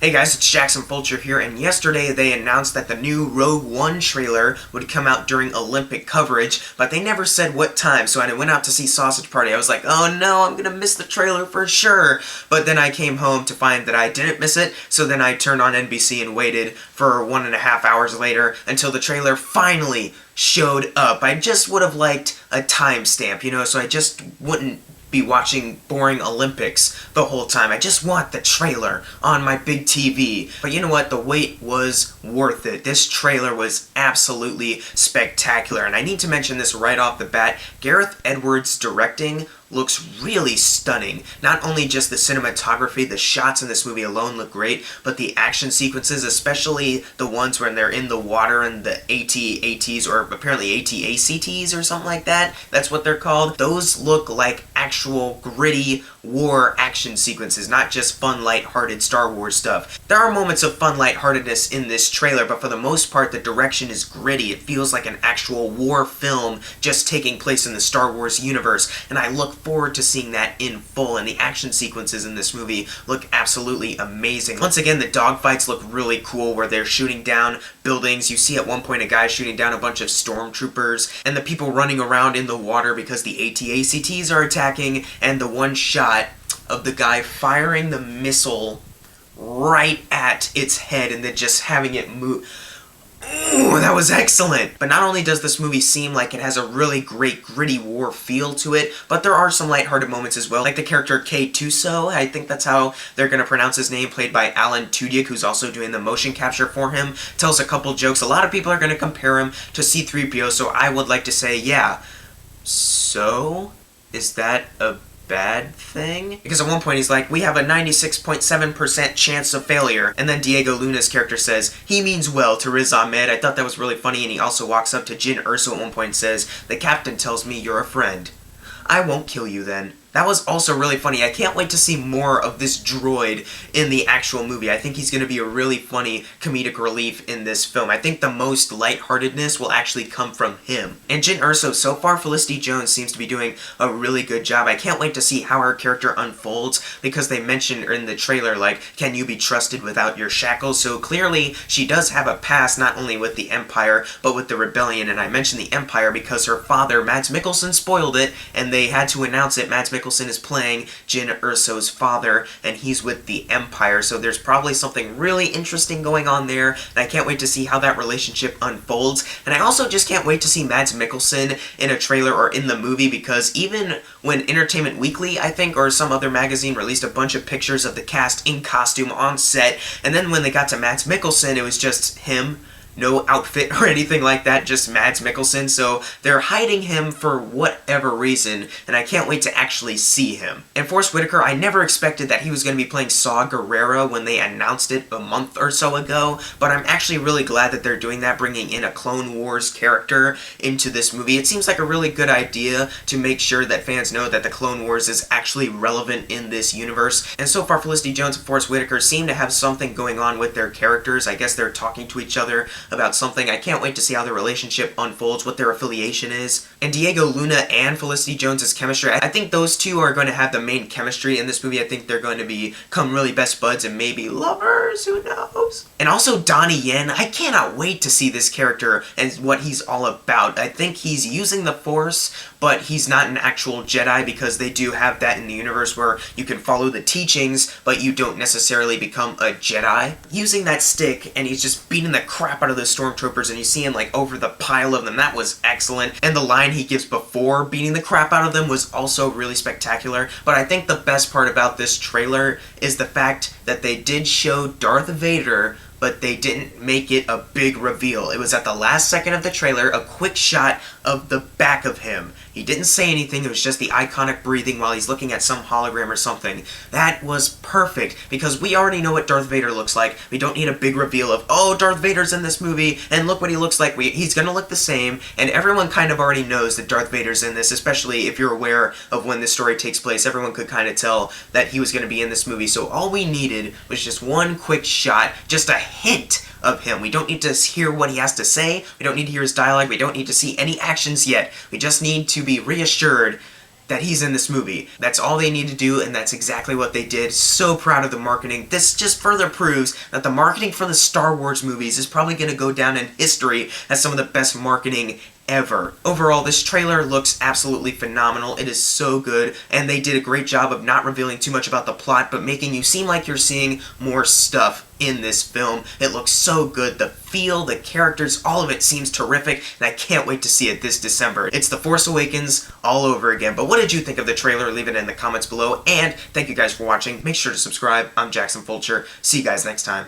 Hey guys, it's Jackson Fulcher here, and yesterday they announced that the new Rogue One trailer would come out during Olympic coverage, but they never said what time, so when I went out to see Sausage Party, I was like, oh no, I'm gonna miss the trailer for sure. But then I came home to find that I didn't miss it, so then I turned on NBC and waited for 1.5 hours later until the trailer finally showed up. I just would have liked a timestamp, so I just wouldn't be watching boring Olympics the whole time. I just want the trailer on my big TV. But you know what? The wait was worth it. This trailer was absolutely spectacular. And I need to mention this right off the bat. Gareth Edwards' directing looks really stunning. Not only just the cinematography, the shots in this movie alone look great, but the action sequences, especially the ones when they're in the water and the AT-ATs, or apparently AT-ACTs or something like that, that's what they're called. Those look like actual gritty war action sequences, not just fun, lighthearted Star Wars stuff. There are moments of fun, lightheartedness in this trailer, but for the most part, the direction is gritty. It feels like an actual war film just taking place in the Star Wars universe, and I look forward to seeing that in full, and the action sequences in this movie look absolutely amazing. Once again, the dogfights look really cool where they're shooting down buildings. You see at one point a guy shooting down a bunch of stormtroopers, and the people running around in the water because the AT-ACTs are attacking, and the one shot of the guy firing the missile right at its head and then just having it move. Ooh, that was excellent! But not only does this movie seem like it has a really great gritty war feel to it, but there are some lighthearted moments as well, like the character K-Tuso, I think that's how they're going to pronounce his name, played by Alan Tudyk, who's also doing the motion capture for him, tells a couple jokes. A lot of people are going to compare him to C-3PO, so I would like to say, yeah. So, is that a bad thing? Because at one point he's like, we have a 96.7% chance of failure, and then Diego Luna's character says, he means well to Riz Ahmed. I thought that was really funny, and he also walks up to Jyn Erso at one point and says, the captain tells me you're a friend. I won't kill you then. That was also really funny. I can't wait to see more of this droid in the actual movie. I think he's going to be a really funny comedic relief in this film. I think the most lightheartedness will actually come from him. And Jyn Erso, so far Felicity Jones seems to be doing a really good job. I can't wait to see how her character unfolds, because they mentioned in the trailer, like, can you be trusted without your shackles? So clearly she does have a past not only with the Empire, but with the Rebellion. And I mentioned the Empire because her father, Mads Mikkelsen, spoiled it, and they had to announce it. Mads Mikkelsen is playing Jyn Erso's father, and he's with the Empire, so there's probably something really interesting going on there, and I can't wait to see how that relationship unfolds. And I also just can't wait to see Mads Mikkelsen in a trailer or in the movie, because even when Entertainment Weekly, I think, or some other magazine released a bunch of pictures of the cast in costume on set, and then when they got to Mads Mikkelsen, it was just him, no outfit or anything like that, just Mads Mikkelsen, so they're hiding him for whatever reason, and I can't wait to actually see him. And Forrest Whitaker, I never expected that he was going to be playing Saw Gerrera when they announced it a month or so ago, but I'm actually really glad that they're doing that, bringing in a Clone Wars character into this movie. It seems like a really good idea to make sure that fans know that the Clone Wars is actually relevant in this universe, and so far Felicity Jones and Forrest Whitaker seem to have something going on with their characters. I guess they're talking to each other about something. I can't wait to see how their relationship unfolds, what their affiliation is. And Diego Luna and Felicity Jones' chemistry, I think those two are going to have the main chemistry in this movie. I think they're going to become really best buds and maybe lovers, who knows? And also Donnie Yen, I cannot wait to see this character and what he's all about. I think he's using the Force, but he's not an actual Jedi, because they do have that in the universe where you can follow the teachings, but you don't necessarily become a Jedi. Using that stick, and he's just beating the crap out of the stormtroopers, and you see him like over the pile of them. That was excellent. And the line he gives before beating the crap out of them was also really spectacular. But I think the best part about this trailer is the fact that they did show Darth Vader, but they didn't make it a big reveal. It was at the last second of the trailer, a quick shot of the back of him. He didn't say anything, it was just the iconic breathing while he's looking at some hologram or something. That was perfect, because we already know what Darth Vader looks like. We don't need a big reveal of, oh, Darth Vader's in this movie, and look what he looks like. He's gonna look the same, and everyone kind of already knows that Darth Vader's in this, especially if you're aware of when this story takes place. Everyone could kind of tell that he was gonna be in this movie, so all we needed was just one quick shot, just a hint of him. We don't need to hear what he has to say, we don't need to hear his dialogue, we don't need to see any actions yet. We just need to be reassured that he's in this movie. That's all they need to do, and that's exactly what they did. So proud of the marketing. This just further proves that the marketing for the Star Wars movies is probably going to go down in history as some of the best marketing ever. Overall, this trailer looks absolutely phenomenal. It is so good, and they did a great job of not revealing too much about the plot, but making you seem like you're seeing more stuff in this film. It looks so good. The feel, the characters, all of it seems terrific, and I can't wait to see it this December. It's The Force Awakens all over again. But what did you think of the trailer? Leave it in the comments below, and thank you guys for watching. Make sure to subscribe. I'm Jackson Fulcher. See you guys next time.